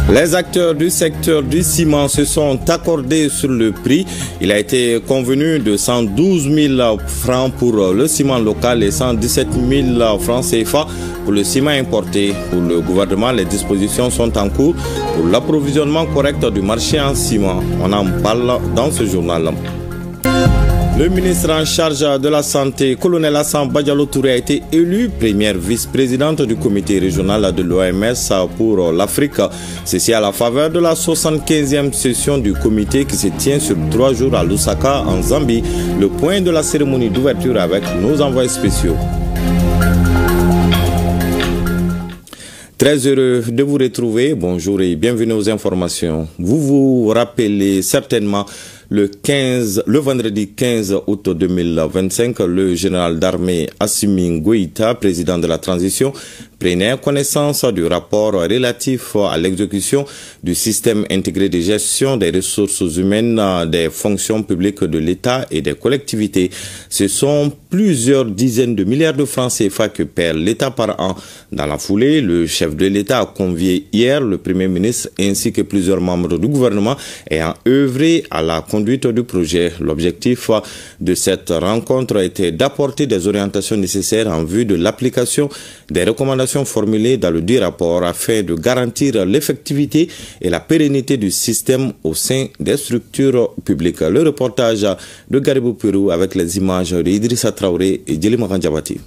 Les acteurs du secteur du ciment se sont accordés sur le prix. Il a été convenu de 112 000 francs pour le ciment local et 117 000 francs CFA pour le ciment importé. Pour le gouvernement, les dispositions sont en cours pour l'approvisionnement correct du marché en ciment. On en parle dans ce journal. Le ministre en charge de la Santé, colonel Hassan Badialo Touré, a été élu première vice-présidente du comité régional de l'OMS pour l'Afrique. Ceci à la faveur de la 75e session du comité qui se tient sur 3 jours à Lusaka, en Zambie. Le point de la cérémonie d'ouverture avec nos envoyés spéciaux. Très heureux de vous retrouver. Bonjour et bienvenue aux informations. Vous vous rappelez certainement le vendredi 15 août 2025, le général d'armée Assimi Goïta, président de la transition, prenait connaissance du rapport relatif à l'exécution du système intégré de gestion des ressources humaines des fonctions publiques de l'État et des collectivités. Ce sont plusieurs dizaines de milliards de francs CFA que perd l'État par an. Dans la foulée, le chef de l'État a convié hier le Premier ministre ainsi que plusieurs membres du gouvernement ayant œuvré à la conduite du projet. L'objectif de cette rencontre était d'apporter des orientations nécessaires en vue de l'application des recommandations formulées dans le dit rapport afin de garantir l'effectivité et la pérennité du système au sein des structures publiques. Le reportage de Garibou Pérou avec les images d'Idrissa Traoré et Djeli Marandiabati.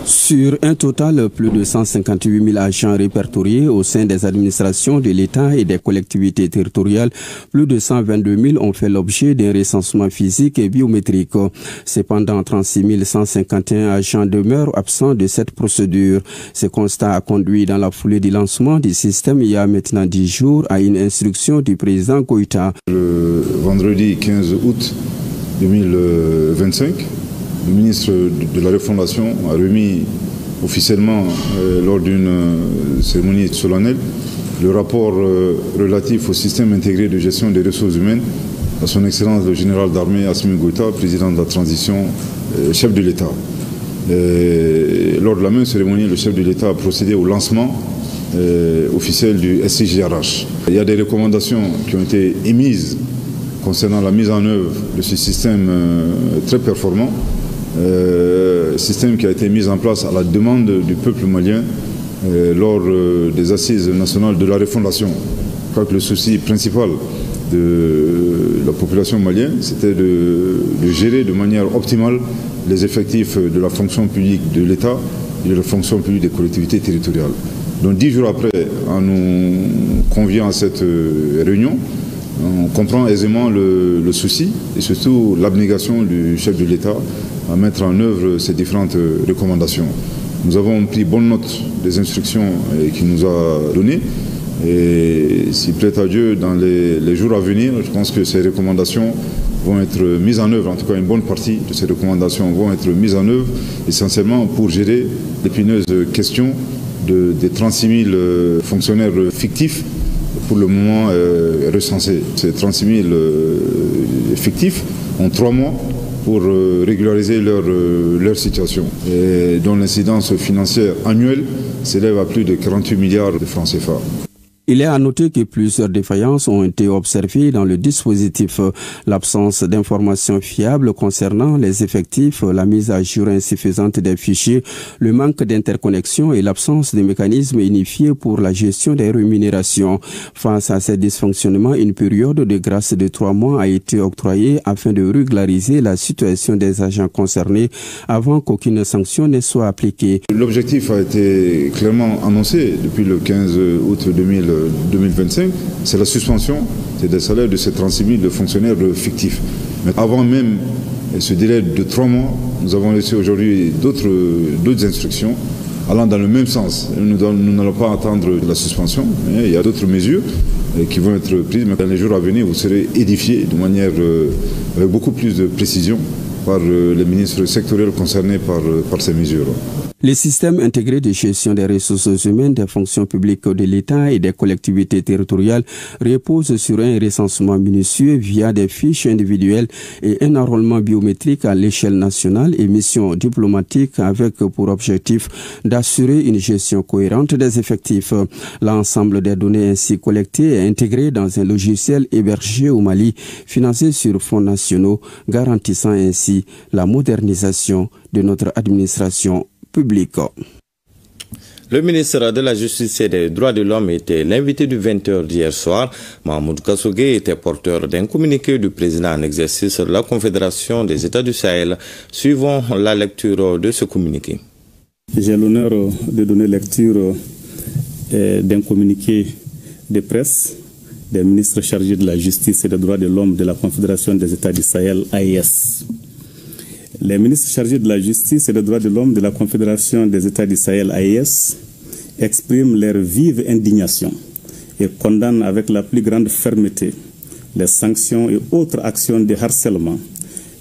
Sur un total, plus de 158 000 agents répertoriés au sein des administrations de l'État et des collectivités territoriales, plus de 122 000 ont fait l'objet d'un recensement physique et biométrique. Cependant, 36 151 agents demeurent absents de cette procédure. Ce constat a conduit dans la foulée du lancement du système il y a maintenant 10 jours à une instruction du président Goïta. Le vendredi 15 août 2025, le ministre de la Refondation a remis officiellement, lors d'une cérémonie solennelle, le rapport relatif au système intégré de gestion des ressources humaines à son Excellence le général d'armée Assimi Goïta, président de la transition, chef de l'État. Lors de la même cérémonie, le chef de l'État a procédé au lancement officiel du SIGRH. Il y a des recommandations qui ont été émises concernant la mise en œuvre de ce système très performant. Système qui a été mis en place à la demande du peuple malien lors des assises nationales de la refondation. Je crois que le souci principal de la population malienne, c'était de gérer de manière optimale les effectifs de la fonction publique de l'État et de la fonction publique des collectivités territoriales. Donc 10 jours après, en nous conviant à cette réunion, on comprend aisément le souci et surtout l'abnégation du chef de l'État à mettre en œuvre ces différentes recommandations. Nous avons pris bonne note des instructions qu'il nous a données et s'il plaît à Dieu, dans les jours à venir, je pense que ces recommandations vont être mises en œuvre, en tout cas une bonne partie de ces recommandations vont être mises en œuvre essentiellement pour gérer l'épineuse question des 36 000 fonctionnaires fictifs pour le moment recensés. Ces 36 000 fictifs ont 3 mois pour régulariser leur situation, et dont l'incidence financière annuelle s'élève à plus de 48 milliards de francs CFA. Il est à noter que plusieurs défaillances ont été observées dans le dispositif. L'absence d'informations fiables concernant les effectifs, la mise à jour insuffisante des fichiers, le manque d'interconnexion et l'absence de mécanismes unifiés pour la gestion des rémunérations. Face à ces dysfonctionnements, une période de grâce de 3 mois a été octroyée afin de régulariser la situation des agents concernés avant qu'aucune sanction ne soit appliquée. L'objectif a été clairement annoncé depuis le 15 août 2025, c'est la suspension des salaires de ces 36 000 fonctionnaires fictifs. Mais avant même ce délai de 3 mois, nous avons laissé aujourd'hui d'autres instructions allant dans le même sens. Nous n'allons pas attendre la suspension, mais il y a d'autres mesures qui vont être prises. Mais dans les jours à venir, vous serez édifiés de manière avec beaucoup plus de précision par les ministres sectoriels concernés par ces mesures. Les systèmes intégrés de gestion des ressources humaines des fonctions publiques de l'État et des collectivités territoriales reposent sur un recensement minutieux via des fiches individuelles et un enrôlement biométrique à l'échelle nationale et missions diplomatiques avec pour objectif d'assurer une gestion cohérente des effectifs. L'ensemble des données ainsi collectées est intégré dans un logiciel hébergé au Mali, financé sur fonds nationaux, garantissant ainsi la modernisation de notre administration publique. Le ministre de la Justice et des Droits de l'Homme était l'invité du 20h d'hier soir. Mahmoud Kassogé était porteur d'un communiqué du président en exercice de la Confédération des États du Sahel. Suivons la lecture de ce communiqué. J'ai l'honneur de donner lecture d'un communiqué de presse des ministres chargés de la Justice et des Droits de l'Homme de la Confédération des États du Sahel, AES. Les ministres chargés de la Justice et des Droits de l'Homme de la Confédération des États du Sahel, AES, expriment leur vive indignation et condamnent avec la plus grande fermeté les sanctions et autres actions de harcèlement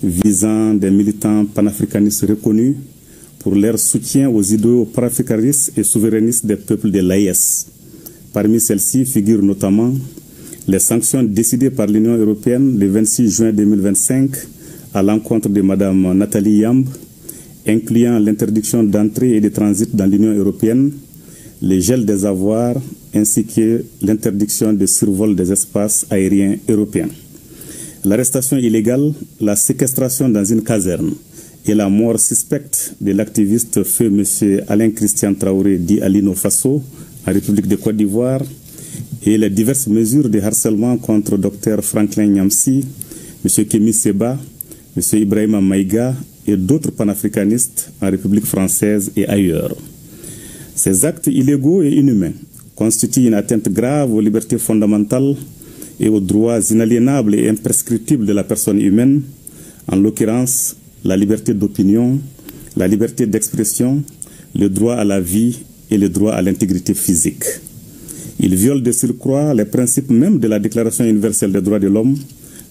visant des militants panafricanistes reconnus pour leur soutien aux idéaux panafricanistes et souverainistes des peuples de l'AES. Parmi celles-ci figurent notamment les sanctions décidées par l'Union européenne le 26 juin 2025 à l'encontre de Mme Nathalie Yamb, incluant l'interdiction d'entrée et de transit dans l'Union européenne, le gel des avoirs ainsi que l'interdiction de survol des espaces aériens européens. L'arrestation illégale, la séquestration dans une caserne et la mort suspecte de l'activiste feu M. Alain Christian Traoré dit Alino Faso en République de Côte d'Ivoire et les diverses mesures de harcèlement contre Dr Franklin Nyamsi, M. Kémy Seba, M. Ibrahima Maïga et d'autres panafricanistes en République française et ailleurs. Ces actes illégaux et inhumains constituent une atteinte grave aux libertés fondamentales et aux droits inaliénables et imprescriptibles de la personne humaine, en l'occurrence la liberté d'opinion, la liberté d'expression, le droit à la vie et le droit à l'intégrité physique. Ils violent de surcroît les principes même de la Déclaration universelle des droits de l'homme,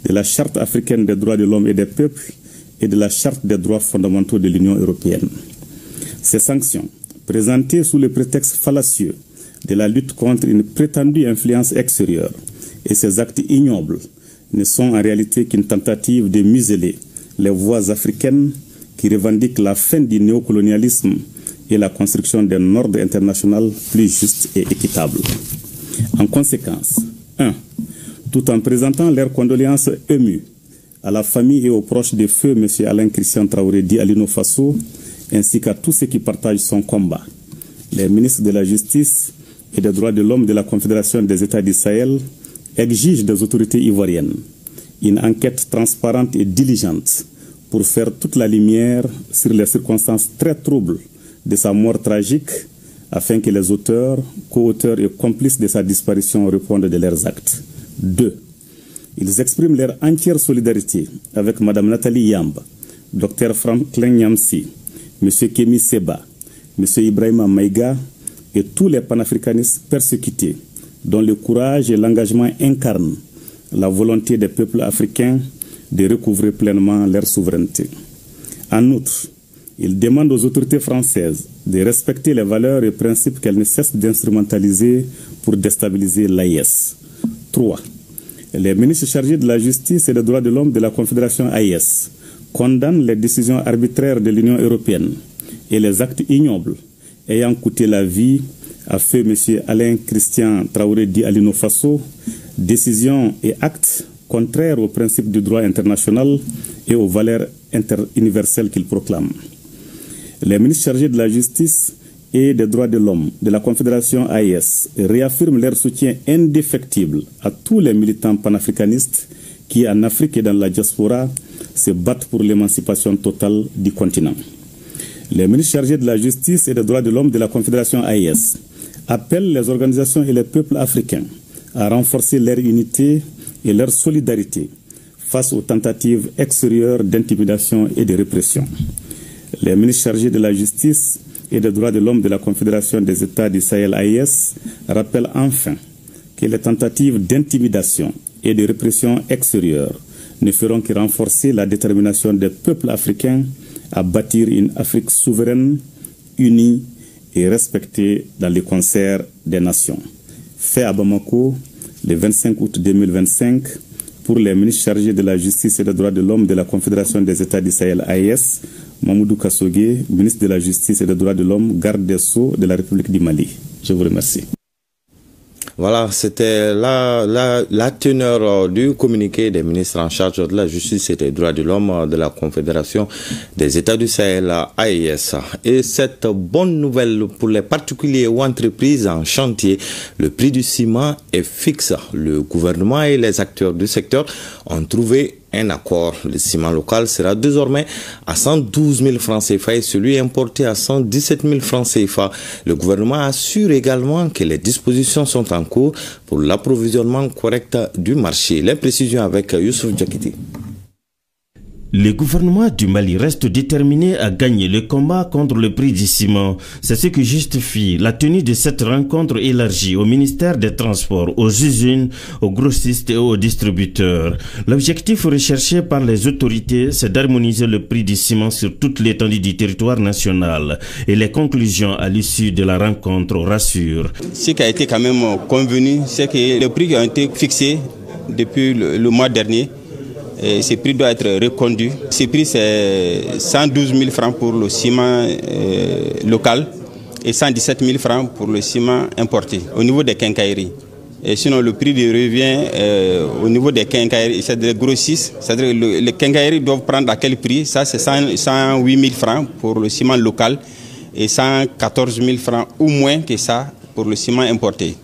de la Charte africaine des droits de l'homme et des peuples et de la Charte des droits fondamentaux de l'Union européenne. Ces sanctions, présentées sous le prétexte fallacieux de la lutte contre une prétendue influence extérieure, et ces actes ignobles ne sont en réalité qu'une tentative de museler les voix africaines qui revendiquent la fin du néocolonialisme et la construction d'un ordre international plus juste et équitable. En conséquence, 1. Tout en présentant leurs condoléances émues à la famille et aux proches de feu M. Alain Christian Traoré dit Alino Faso, ainsi qu'à tous ceux qui partagent son combat, les ministres de la Justice et des Droits de l'Homme de la Confédération des États du Sahel exigent des autorités ivoiriennes une enquête transparente et diligente pour faire toute la lumière sur les circonstances très troubles de sa mort tragique, afin que les auteurs, co-auteurs et complices de sa disparition répondent de leurs actes. 2. Ils expriment leur entière solidarité avec Mme Nathalie Yamb, Dr Franklin Nyamsi, M. Kémy Seba, M. Ibrahima Maïga et tous les panafricanistes persécutés, dont le courage et l'engagement incarnent la volonté des peuples africains de recouvrer pleinement leur souveraineté. En outre, il demande aux autorités françaises de respecter les valeurs et principes qu'elles ne cessent d'instrumentaliser pour déstabiliser l'AES. 3. Les ministres chargés de la Justice et des Droits de l'Homme de la Confédération AES condamnent les décisions arbitraires de l'Union européenne et les actes ignobles ayant coûté la vie à feu M. Alain Christian Traoré dit Alino Faso, décisions et actes contraires aux principes du droit international et aux valeurs universelles qu'il proclame. Les ministres chargés de la Justice et des Droits de l'Homme de la Confédération AES réaffirment leur soutien indéfectible à tous les militants panafricanistes qui, en Afrique et dans la diaspora, se battent pour l'émancipation totale du continent. Les ministres chargés de la Justice et des Droits de l'Homme de la Confédération AES appellent les organisations et les peuples africains à renforcer leur unité et leur solidarité face aux tentatives extérieures d'intimidation et de répression. Les ministres chargés de la Justice et des Droits de l'Homme de la Confédération des États du Sahel AES rappellent enfin que les tentatives d'intimidation et de répression extérieure ne feront que renforcer la détermination des peuples africains à bâtir une Afrique souveraine, unie et respectée dans le concert des nations. Fait à Bamako le 25 août 2025 pour les ministres chargés de la justice et des droits de l'homme de la Confédération des États du Sahel AES, Mamoudou Kassogué, ministre de la Justice et des droits de l'homme, garde des Sceaux de la République du Mali. Je vous remercie. Voilà, c'était la teneur du communiqué des ministres en charge de la justice et des droits de l'homme de la Confédération des États du Sahel, AES. Et cette bonne nouvelle pour les particuliers ou entreprises en chantier, le prix du ciment est fixe. Le gouvernement et les acteurs du secteur ont trouvé un accord. Le ciment local sera désormais à 112 000 francs CFA et celui importé à 117 000 francs CFA. Le gouvernement assure également que les dispositions sont en cours pour l'approvisionnement correct du marché. L'imprécision avec Youssouf Djakiti. Le gouvernement du Mali reste déterminé à gagner le combat contre le prix du ciment. C'est ce qui justifie la tenue de cette rencontre élargie au ministère des Transports, aux usines, aux grossistes et aux distributeurs. L'objectif recherché par les autorités, c'est d'harmoniser le prix du ciment sur toute l'étendue du territoire national. Et les conclusions à l'issue de la rencontre rassurent. Ce qui a été quand même convenu, c'est que le prix qui a été fixé depuis le mois dernier, et ces prix doivent être reconduits. Ces prix, c'est 112 000 francs pour le ciment local et 117 000 francs pour le ciment importé au niveau des quincailleries. Et sinon, le prix de revient au niveau des quincailleries, c'est des grossistes, c'est-à-dire les quincailleries doivent prendre à quel prix? Ça, c'est 108 000 francs pour le ciment local et 114 000 francs ou moins que ça pour le ciment importé.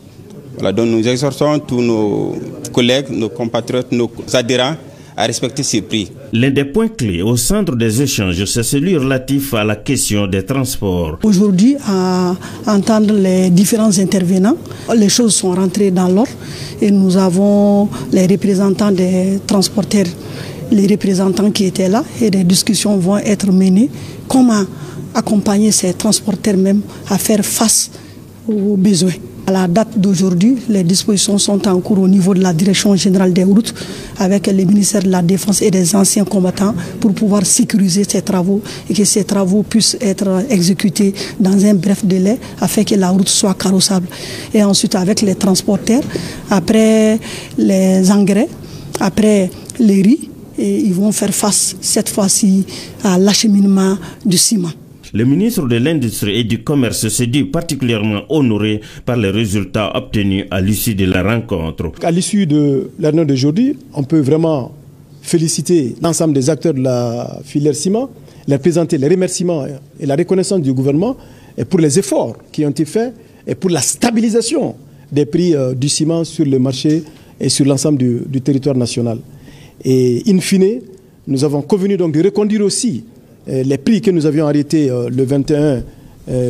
Voilà, donc nous exhortons tous nos collègues, nos compatriotes, nos adhérents à respecter ces prix. L'un des points clés au centre des échanges, c'est celui relatif à la question des transports. Aujourd'hui, à entendre les différents intervenants, les choses sont rentrées dans l'ordre et nous avons les représentants des transporteurs, les représentants qui étaient là et des discussions vont être menées. Comment accompagner ces transporteurs même à faire face aux besoins. À la date d'aujourd'hui, les dispositions sont en cours au niveau de la Direction générale des routes avec le ministère de la Défense et des anciens combattants pour pouvoir sécuriser ces travaux et que ces travaux puissent être exécutés dans un bref délai afin que la route soit carrossable. Et ensuite avec les transporteurs, après les engrais, après les riz, et ils vont faire face cette fois-ci à l'acheminement du ciment. Le ministre de l'Industrie et du Commerce se dit particulièrement honoré par les résultats obtenus à l'issue de la rencontre. À l'issue de la réunion d'aujourd'hui, on peut vraiment féliciter l'ensemble des acteurs de la filière ciment, leur présenter les remerciements et la reconnaissance du gouvernement et pour les efforts qui ont été faits et pour la stabilisation des prix du ciment sur le marché et sur l'ensemble du territoire national. Et in fine, nous avons convenu donc de reconduire aussi les prix que nous avions arrêtés le 21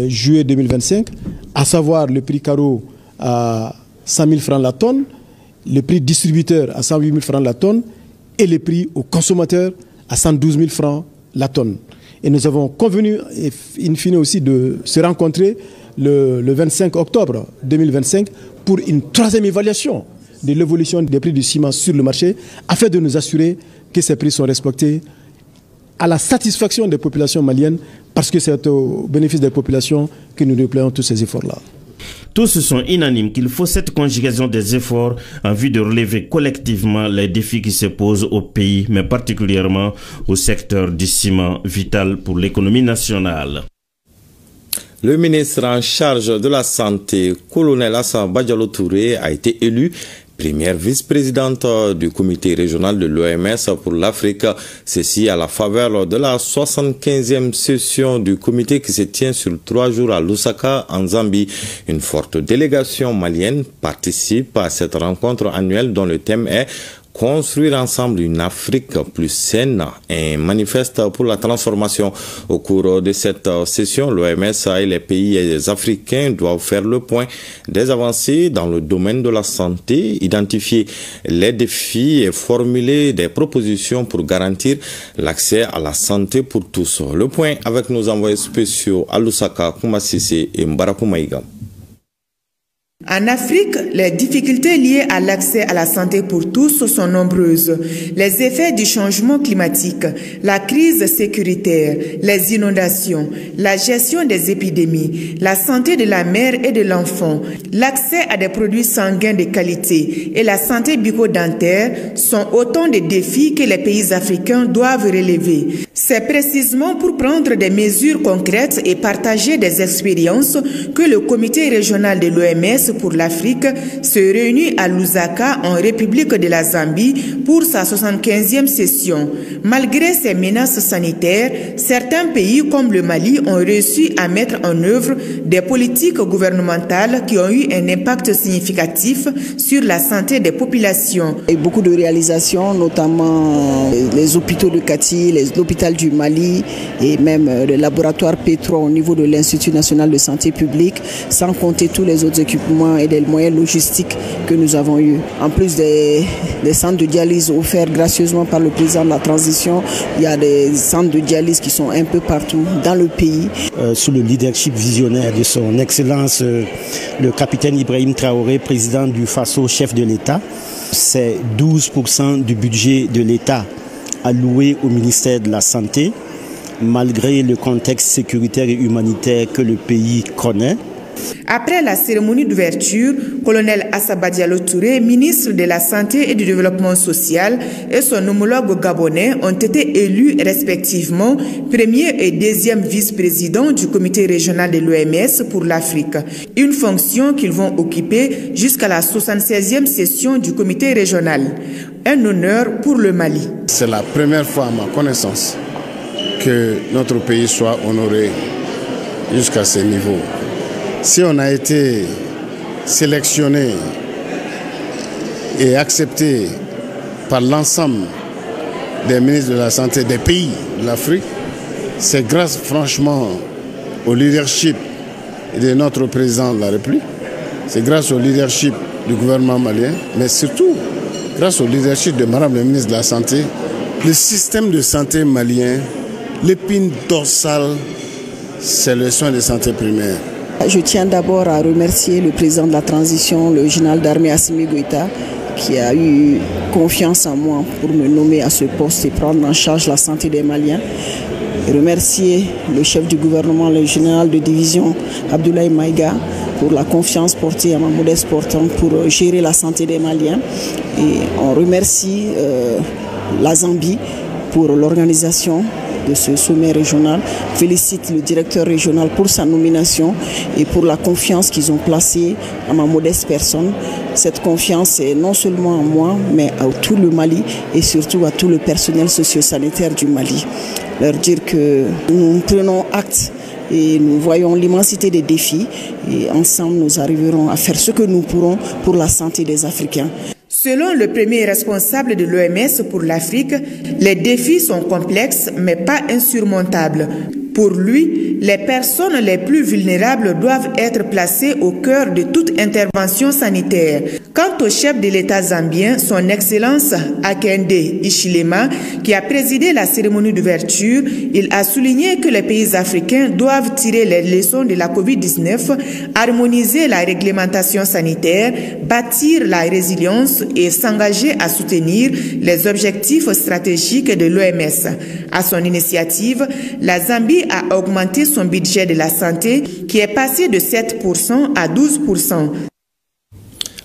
juillet 2025, à savoir le prix carreau à 100 000 francs la tonne, le prix distributeur à 108 000 francs la tonne et le prix aux consommateurs à 112 000 francs la tonne. Et nous avons convenu, in fine aussi, de se rencontrer le 25 octobre 2025 pour une troisième évaluation de l'évolution des prix du ciment sur le marché afin de nous assurer que ces prix sont respectés à la satisfaction des populations maliennes, parce que c'est au bénéfice des populations que nous déployons tous ces efforts-là. Tous sont unanimes qu'il faut cette conjugaison des efforts en vue de relever collectivement les défis qui se posent au pays, mais particulièrement au secteur du ciment vital pour l'économie nationale. Le ministre en charge de la Santé, colonel Hassan Badialo Touré, a été élu première vice-présidente du comité régional de l'OMS pour l'Afrique. Ceci à la faveur de la 75e session du comité qui se tient sur 3 jours à Lusaka, en Zambie. Une forte délégation malienne participe à cette rencontre annuelle dont le thème est construire ensemble une Afrique plus saine, un manifeste pour la transformation. Au cours de cette session, l'OMS et les pays africains doivent faire le point des avancées dans le domaine de la santé, identifier les défis et formuler des propositions pour garantir l'accès à la santé pour tous. Le point avec nos envoyés spéciaux à Lusaka, Koumassissé et Mbarakou Maïga. En Afrique, les difficultés liées à l'accès à la santé pour tous sont nombreuses. Les effets du changement climatique, la crise sécuritaire, les inondations, la gestion des épidémies, la santé de la mère et de l'enfant, l'accès à des produits sanguins de qualité et la santé bucco-dentaire sont autant de défis que les pays africains doivent relever. C'est précisément pour prendre des mesures concrètes et partager des expériences que le comité régional de l'OMS pour l'Afrique se réunit à Lusaka en République de la Zambie pour sa 75e session. Malgré ces menaces sanitaires, certains pays comme le Mali ont réussi à mettre en œuvre des politiques gouvernementales qui ont eu un impact significatif sur la santé des populations. Et beaucoup de réalisations, notamment les hôpitaux de Kati, l'hôpital du Mali et même le laboratoire Petro au niveau de l'Institut national de santé publique, sans compter tous les autres équipements et des moyens logistiques que nous avons eus. En plus des centres de dialyse offerts gracieusement par le président de la transition, il y a des centres de dialyse qui sont un peu partout dans le pays. Sous le leadership visionnaire de son Excellence, le capitaine Ibrahim Traoré, président du Faso, chef de l'État, c'est 12% du budget de l'État alloué au ministère de la Santé, malgré le contexte sécuritaire et humanitaire que le pays connaît. Après la cérémonie d'ouverture, colonel Assaba Diallo Touré, ministre de la Santé et du Développement social, et son homologue gabonais ont été élus respectivement premier et deuxième vice-président du comité régional de l'OMS pour l'Afrique, une fonction qu'ils vont occuper jusqu'à la 76e session du comité régional. Un honneur pour le Mali. C'est la première fois à ma connaissance que notre pays soit honoré jusqu'à ce niveau. Si on a été sélectionné et accepté par l'ensemble des ministres de la Santé des pays de l'Afrique, c'est grâce franchement au leadership de notre président de la République, c'est grâce au leadership du gouvernement malien, mais surtout grâce au leadership de Madame la ministre de la Santé. Le système de santé malien, l'épine dorsale, c'est le soin de santé primaire. Je tiens d'abord à remercier le président de la transition, le général d'armée Assimi Goïta, qui a eu confiance en moi pour me nommer à ce poste et prendre en charge la santé des Maliens. Et remercier le chef du gouvernement, le général de division Abdoulaye Maïga, pour la confiance portée à ma modeste portant pour gérer la santé des Maliens. Et on remercie la Zambie pour l'organisation de ce sommet régional, félicite le directeur régional pour sa nomination et pour la confiance qu'ils ont placée à ma modeste personne. Cette confiance est non seulement à moi, mais à tout le Mali et surtout à tout le personnel socio-sanitaire du Mali. Leur dire que nous prenons acte et nous voyons l'immensité des défis et ensemble nous arriverons à faire ce que nous pourrons pour la santé des Africains. Selon le premier responsable de l'OMS pour l'Afrique, les défis sont complexes mais pas insurmontables. Pour lui, les personnes les plus vulnérables doivent être placées au cœur de toute intervention sanitaire. Quant au chef de l'État zambien, son Excellence Hakainde Hichilema, qui a présidé la cérémonie d'ouverture, il a souligné que les pays africains doivent tirer les leçons de la COVID-19, harmoniser la réglementation sanitaire, bâtir la résilience et s'engager à soutenir les objectifs stratégiques de l'OMS. À son initiative, la Zambie a augmenté son budget de la santé qui est passé de 7% à 12%.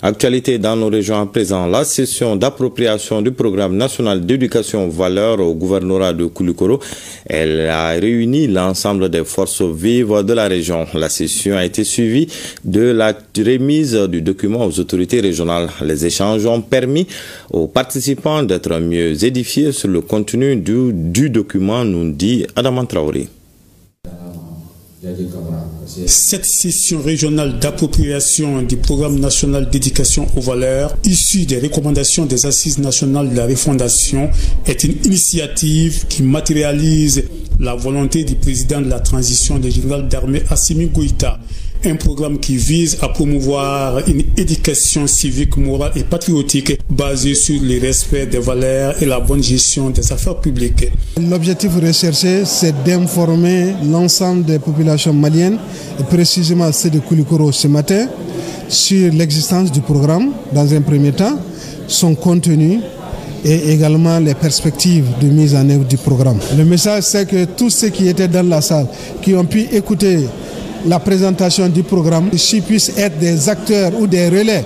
Actualité dans nos régions à présent, la session d'appropriation du programme national d'éducation aux valeurs au gouvernorat de Koulikoro. Elle a réuni l'ensemble des forces vives de la région. La session a été suivie de la remise du document aux autorités régionales. Les échanges ont permis aux participants d'être mieux édifiés sur le contenu du document, nous dit Adama Traoré. Cette session régionale d'appropriation du programme national d'éducation aux valeurs, issue des recommandations des assises nationales de la refondation, est une initiative qui matérialise la volonté du président de la transition, le général d'armée Assimi Goïta. Un programme qui vise à promouvoir une éducation civique, morale et patriotique basée sur le respect des valeurs et la bonne gestion des affaires publiques. L'objectif recherché, c'est d'informer l'ensemble des populations maliennes, et précisément celles de Koulikoro ce matin, sur l'existence du programme dans un premier temps, son contenu et également les perspectives de mise en œuvre du programme. Le message, c'est que tous ceux qui étaient dans la salle, qui ont pu écouter la présentation du programme, qu'ils puissent être des acteurs ou des relais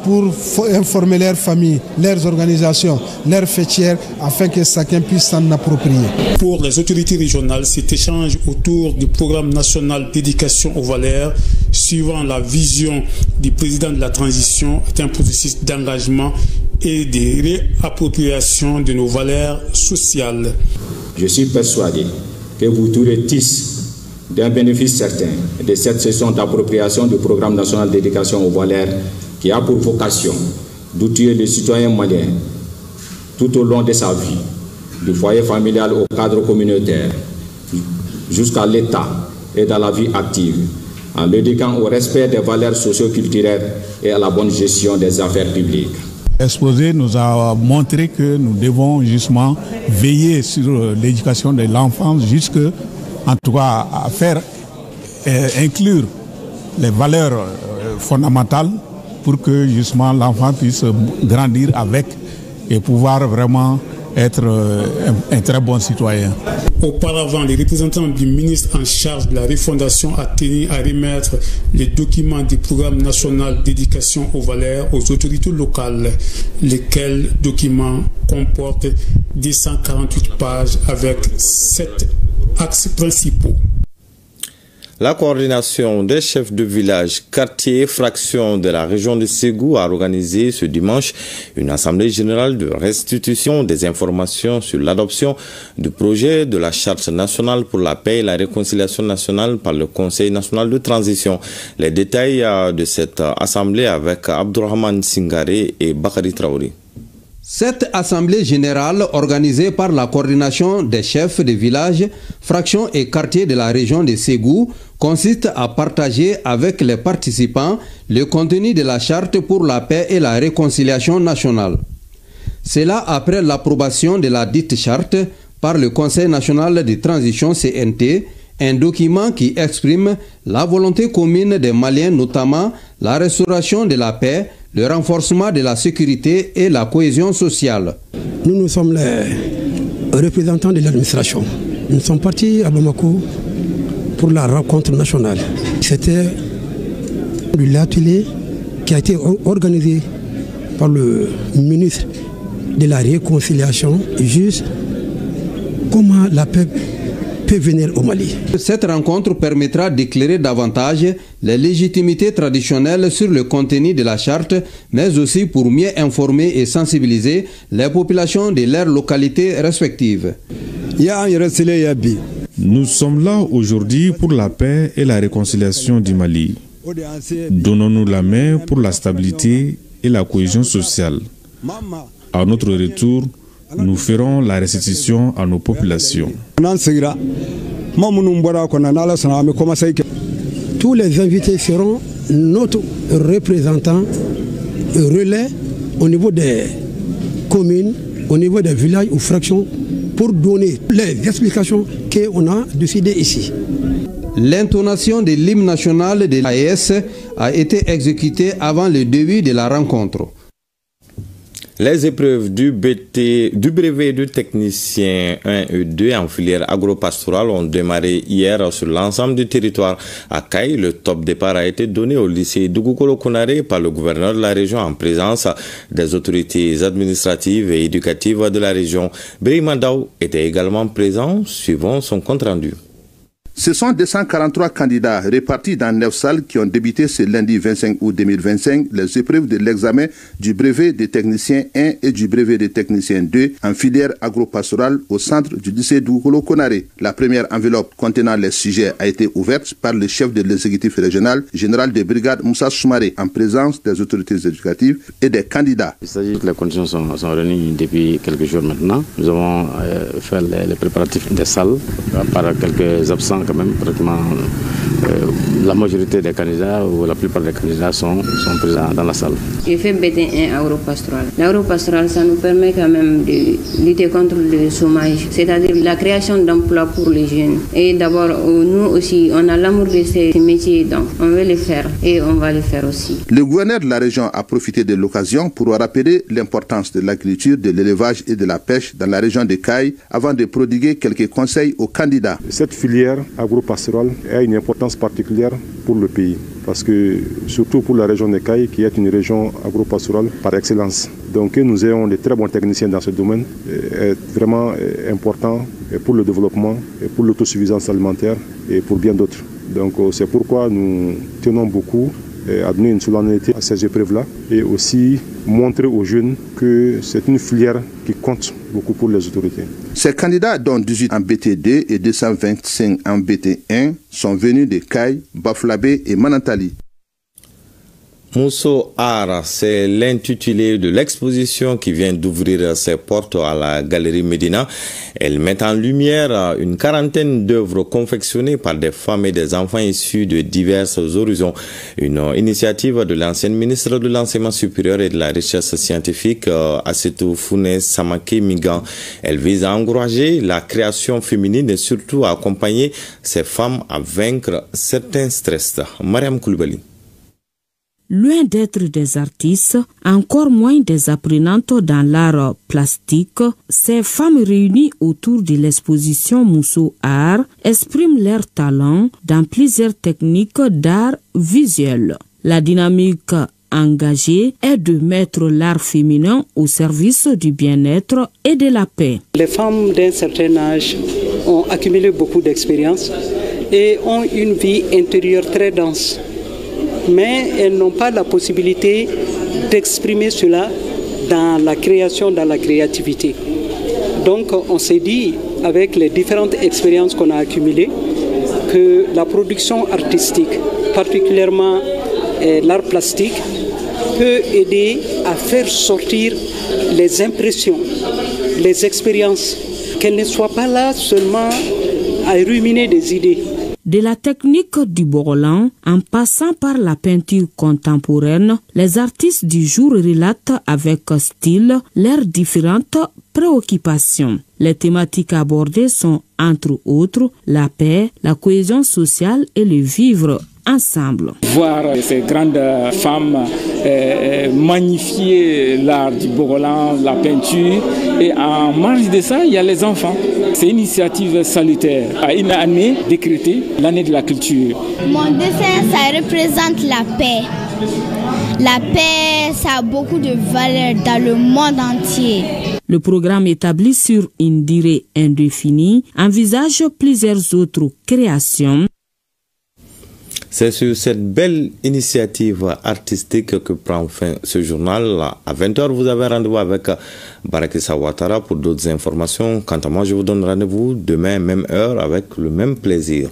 pour informer leurs familles, leurs organisations, leurs fêtières, afin que chacun puisse s'en approprier. Pour les autorités régionales, cet échange autour du programme national d'éducation aux valeurs, suivant la vision du président de la transition, est un processus d'engagement et de réappropriation de nos valeurs sociales. Je suis persuadé que vous trouverez tous d'un bénéfice certain de cette session d'appropriation du programme national d'éducation aux valeurs qui a pour vocation d'outiller le citoyen malien tout au long de sa vie, du foyer familial au cadre communautaire, jusqu'à l'État et dans la vie active, en l'éduquant au respect des valeurs socio-culturelles et à la bonne gestion des affaires publiques. L'exposé nous a montré que nous devons justement veiller sur l'éducation de l'enfant, jusque, en tout cas, à faire inclure les valeurs fondamentales pour que justement l'enfant puisse grandir avec et pouvoir vraiment être un très bon citoyen. Auparavant, les représentants du ministre en charge de la refondation a tenu à remettre les documents du programme national d'éducation aux valeurs aux autorités locales, lesquels documents comportent 248 pages avec 7 axes principaux. La coordination des chefs de village, quartier, fraction de la région de Ségou a organisé ce dimanche une assemblée générale de restitution des informations sur l'adoption du projet de la Charte nationale pour la paix et la réconciliation nationale par le Conseil national de transition. Les détails de cette assemblée avec Abdourahmane Singare et Bakari Traoré. Cette assemblée générale organisée par la coordination des chefs de village, fractions et quartiers de la région de Ségou consiste à partager avec les participants le contenu de la charte pour la paix et la réconciliation nationale. Cela après l'approbation de la dite charte par le Conseil national de transition CNT, un document qui exprime la volonté commune des Maliens, notamment la restauration de la paix, le renforcement de la sécurité et la cohésion sociale. Nous sommes les représentants de l'administration. Nous sommes partis à Bamako pour la rencontre nationale. C'était l'atelier qui a été organisé par le ministre de la Réconciliation, juste comment la paix peut venir au Mali. Cette rencontre permettra d'éclairer davantage les légitimités traditionnelles sur le contenu de la charte, mais aussi pour mieux informer et sensibiliser les populations de leurs localités respectives. Nous sommes là aujourd'hui pour la paix et la réconciliation du Mali. Donnons-nous la main pour la stabilité et la cohésion sociale. À notre retour, nous ferons la restitution à nos populations. Tous les invités seront notre représentant relais au niveau des communes, au niveau des villages ou fractions pour donner les explications qu'on a décidées ici. L'intonation de l'hymne national de l'AES a été exécutée avant le début de la rencontre. Les épreuves du brevet de technicien 1 et 2 en filière agro-pastorale ont démarré hier sur l'ensemble du territoire. À Caille, le top départ a été donné au lycée Dougoukoulou Kounaré par le gouverneur de la région en présence des autorités administratives et éducatives de la région. Brimandao était également présent, suivant son compte-rendu. Ce sont 243 candidats répartis dans 9 salles qui ont débuté ce lundi 25 août 2025 les épreuves de l'examen du brevet de technicien 1 et du brevet de technicien 2 en filière agro-pastorale au centre du lycée Dougoukoulou Kounaré. La première enveloppe contenant les sujets a été ouverte par le chef de l'exécutif régional, général de brigade Moussa Soumaré, en présence des autorités éducatives et des candidats. Il s'agit que les conditions sont réunies depuis quelques jours maintenant. Nous avons fait les préparatifs des salles par quelques absents quand même, pratiquement la majorité des candidats ou la plupart des candidats sont présents dans la salle. J'ai fait BT1 agropastoral. L'agropastoral, ça nous permet quand même de lutter contre le chômage, c'est-à-dire la création d'emplois pour les jeunes. Et d'abord, nous aussi, on a l'amour de ces métiers, donc on veut les faire et on va les faire aussi. Le gouverneur de la région a profité de l'occasion pour rappeler l'importance de l'agriculture, de l'élevage et de la pêche dans la région de Caille avant de prodiguer quelques conseils aux candidats. Cette filière agro-pastorale a une importance particulière pour le pays parce que, surtout pour la région de Caille qui est une région agro-pastorale par excellence. Donc nous ayons de très bons techniciens dans ce domaine est vraiment important pour le développement, et pour l'autosuffisance alimentaire et pour bien d'autres. Donc c'est pourquoi nous tenons beaucoup à donner une solennité à ces épreuves-là et aussi montrer aux jeunes que c'est une filière qui compte beaucoup pour les autorités. Ces candidats, dont 18 en BT2 et 225 en BT1, sont venus de Caille, Baflabé et Manantali. Mousso Ara, c'est l'intitulé de l'exposition qui vient d'ouvrir ses portes à la Galerie Médina. Elle met en lumière une quarantaine d'œuvres confectionnées par des femmes et des enfants issus de divers horizons. Une initiative de l'ancienne ministre de l'Enseignement supérieur et de la Recherche scientifique, Assetou Founé Samake Migan. Elle vise à encourager la création féminine et surtout à accompagner ces femmes à vaincre certains stress. Mariam Koulibaly. Loin d'être des artistes, encore moins des apprenantes dans l'art plastique, ces femmes réunies autour de l'exposition Mousso Art expriment leur talent dans plusieurs techniques d'art visuel. La dynamique engagée est de mettre l'art féminin au service du bien-être et de la paix. Les femmes d'un certain âge ont accumulé beaucoup d'expérience et ont une vie intérieure très dense. Mais elles n'ont pas la possibilité d'exprimer cela dans la création, dans la créativité. Donc on s'est dit, avec les différentes expériences qu'on a accumulées, que la production artistique, particulièrement l'art plastique, peut aider à faire sortir les impressions, les expériences, qu'elles ne soient pas là seulement à ruminer des idées. De la technique du Borolan, en passant par la peinture contemporaine, les artistes du jour relatent avec style leurs différentes préoccupations. Les thématiques abordées sont, entre autres, la paix, la cohésion sociale et le vivre ensemble. Voir ces grandes femmes magnifier l'art du Borolan, la peinture, et en marge de ça, il y a les enfants. C'est une initiative salutaire. À une année décrétée, l'année de la culture. Mon dessin, ça représente la paix. La paix, ça a beaucoup de valeur dans le monde entier. Le programme établi sur une durée indéfinie envisage plusieurs autres créations. C'est sur cette belle initiative artistique que prend fin ce journal. À 20h, vous avez rendez-vous avec Barakissa Ouattara pour d'autres informations. Quant à moi, je vous donne rendez-vous demain, même heure, avec le même plaisir.